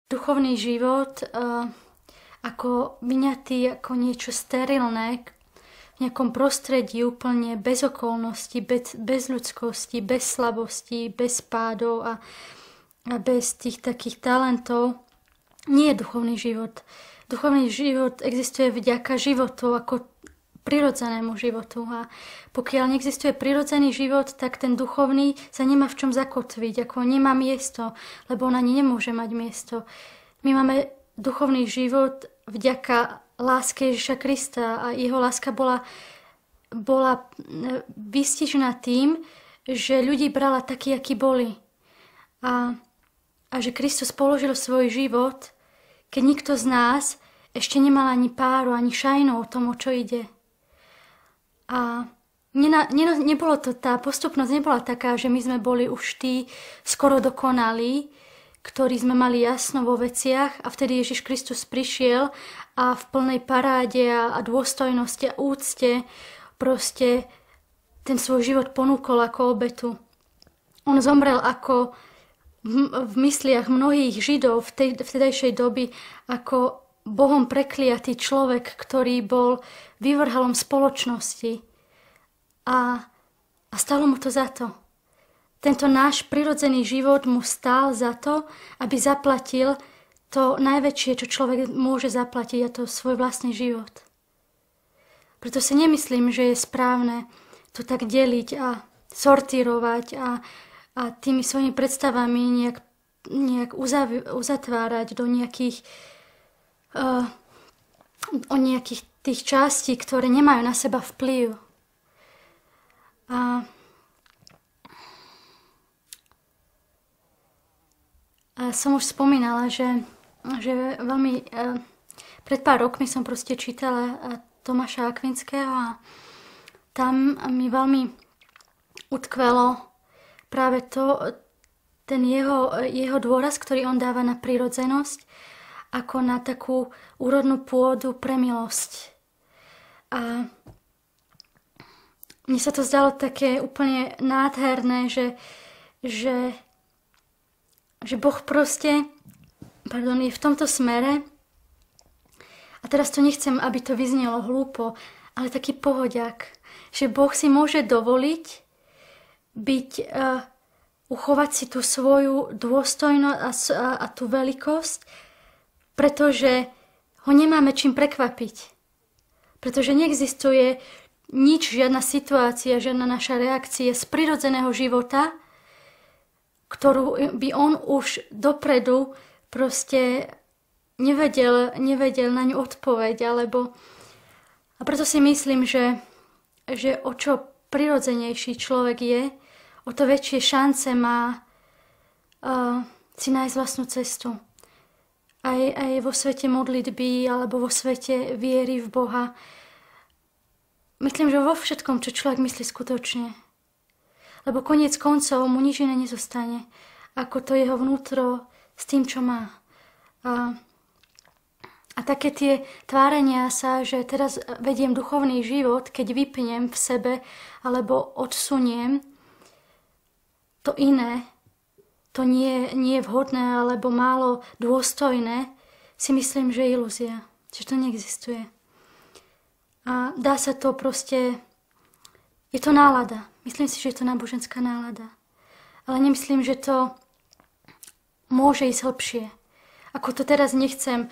duchovný život ako vyňatý ako niečo sterilné v nejakom prostredí úplne bez okolností, bez ľudskosti, bez slabostí, bez pádov a bez tých takých talentov. Nie je duchovný život. Duchovný život existuje vďaka životu ako prirodzenému životu. A pokiaľ neexistuje prirodzený život, tak ten duchovný sa nemá v čom zakotviť, ako nemá miesto, lebo on ani nemôže mať miesto. My máme duchovný život vďaka láske Ježiša Krista a jeho láska bola vystižená tým, že ľudí brala takí, akí boli. A že Kristus položil svoj život, keď nikto z nás ešte nemal ani páru, ani šajnu o tom, o čo ide. A nebolo to, tá postupnosť nebola taká, že my sme boli už tí skoro dokonalí, ktorí sme mali jasno vo veciach a vtedy Ježiš Kristus prišiel a v plnej paráde a dôstojnosti a úcte proste ten svoj život ponúkol ako obetu. On zomrel ako v mysliach mnohých Židov v tedajšej doby ako Bohom prekliatý človek, ktorý bol vyvrhalom spoločnosti a stalo mu to za to. Tento náš prirodzený život mu stál za to, aby zaplatil to najväčšie, čo človek môže zaplatiť, a to svoj vlastný život. Preto si nemyslím, že je správne to tak deliť a sortírovať a tými svojimi predstavami nejak uzatvárať do nejakých o nejakých tých častí, ktoré nemajú na seba vplyv. A som už spomínala, že veľmi pred pár rokmi som proste čítala Tomáša Akvinského a tam mi veľmi utkvelo práve ten jeho dôraz, ktorý on dáva na prirodzenosť, ako na takú úrodnú pôdu pre milosť. A mne sa to zdalo také úplne nádherné, že Boh proste je v tomto smere, a teraz to nechcem, aby to vyznelo hlúpo, ale taký pohodiak, že Boh si môže dovoliť uchovať si tú svoju dôstojnosť a tú veľkosť, pretože ho nemáme čím prekvapiť. Pretože neexistuje nič, žiadna situácia, žiadna naša reakcia z prirodzeného života, ktorú by on už dopredu proste nevedel na ňu odpoveď, a preto si myslím, že o čo prirodzenejší človek je, o to väčšie šance má si nájsť vlastnú cestu. Aj vo svete modlitby alebo vo svete viery v Boha. Myslím, že vo všetkom, čo človek myslí skutočne. Lebo koniec koncov mu nič iné nezostane, ako to jeho vnútro s tým, čo má. A také tie tvárenia sa, že teraz vediem duchovný život, keď vypnem v sebe alebo odsuniem to iné, to nie je vhodné alebo málo dôstojné, si myslím, že je ilúzia, že to neexistuje. A dá sa to proste, je to nálada. Myslím si, že je to náboženská nálada. Ale nemyslím, že to môže ísť hlbšie. Ako to teraz nechcem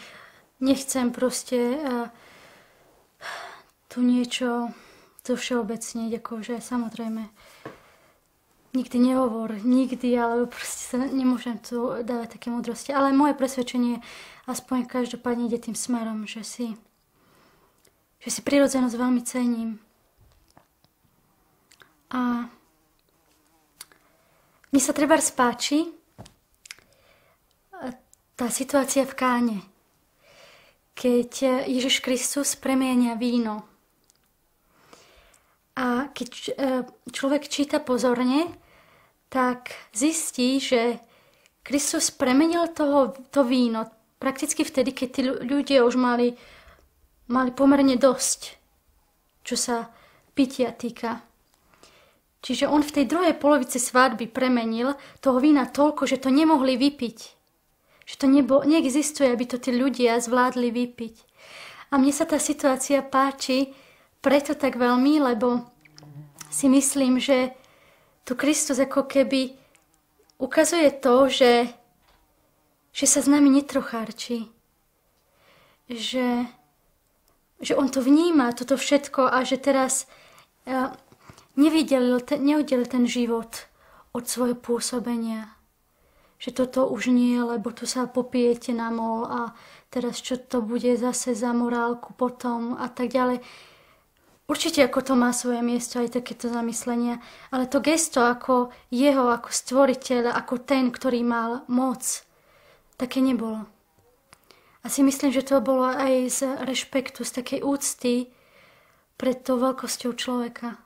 proste tu niečo všeobecniť, akože samozrejme nikdy nehovor, nikdy, alebo proste sa nemôžem tu dávať také múdrosti. Ale moje presvedčenie aspoň každopádne ide tým smerom, že si prirodzenosť veľmi cením. A mne sa trebárs páči tá situácia v Káne, keď Ježiš Kristus premienia víno. A keď človek číta pozorne, tak zistí, že Kristus premenil to víno prakticky vtedy, keď tí ľudia už mali pomerne dosť, čo sa pitia týka. Čiže on v tej druhej polovici svadby premenil toho vína toľko, že to nemohli vypiť. Že to neexistuje, aby to tí ľudia zvládli vypiť. A mne sa tá situácia páči preto tak veľmi, lebo si myslím, že tu Kristus ako keby ukazuje to, že sa s nami netrochárči. Že on to vníma, toto všetko a že teraz neoddelil ten život od svojho pôsobenia. Že toto už nie, lebo tu sa popijete na mol a teraz čo to bude zase za morálku potom a tak ďalej. Určite ako to má svoje miesto, aj takéto zamyslenia, ale to gesto ako jeho, ako stvoriteľ, ako ten, ktorý mal moc, také nebolo. A si myslím, že to bolo aj z rešpektu, z takej úcty pred tou veľkosťou človeka.